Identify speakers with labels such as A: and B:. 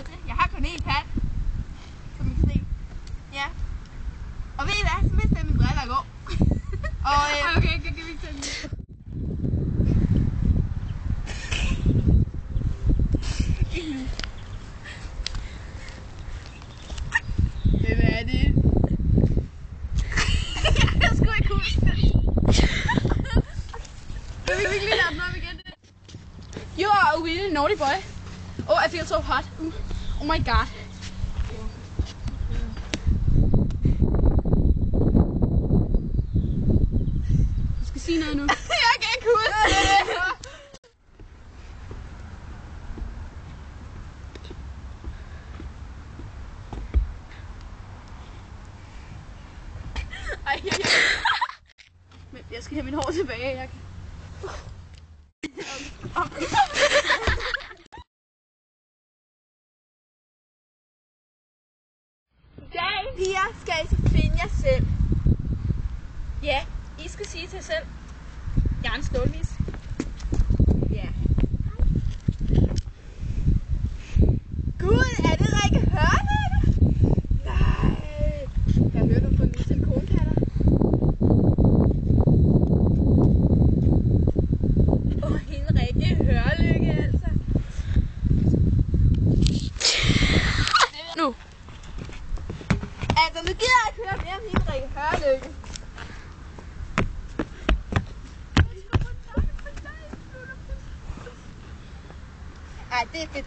A: til. Jeg har kun én pat, som I kan se. Ja. Og ved I hvad? Så mistede jeg mine briller i går. Og
B: Okay, kan vi ikke tage den?
A: Hvem er det? Jeg skulle ikke huske det.
B: Kan vi ikke lige lade den op igen?
A: You are a really naughty boy. Oh, I feel so hot. Oh my god.
B: Du skal sige noget nu.
A: Jeg kan ikke huske det. Ej, men jeg skal have min hår tilbage. Jeg kan... Dag, piger, skal I så finde jer selv? Ja, I skal sige til jer selv. Jeg er en stålvis. Ja. Gud, er det Rikke Hørløkke? Nej. Jeg hørte, du har fået nye telefonkatter. Hende Rikke Hørløkke, altså.
B: Nu.
A: Altså, nu gider jeg ikke høre mere om hende Rikke Hørløkke. Ej, det er fedt.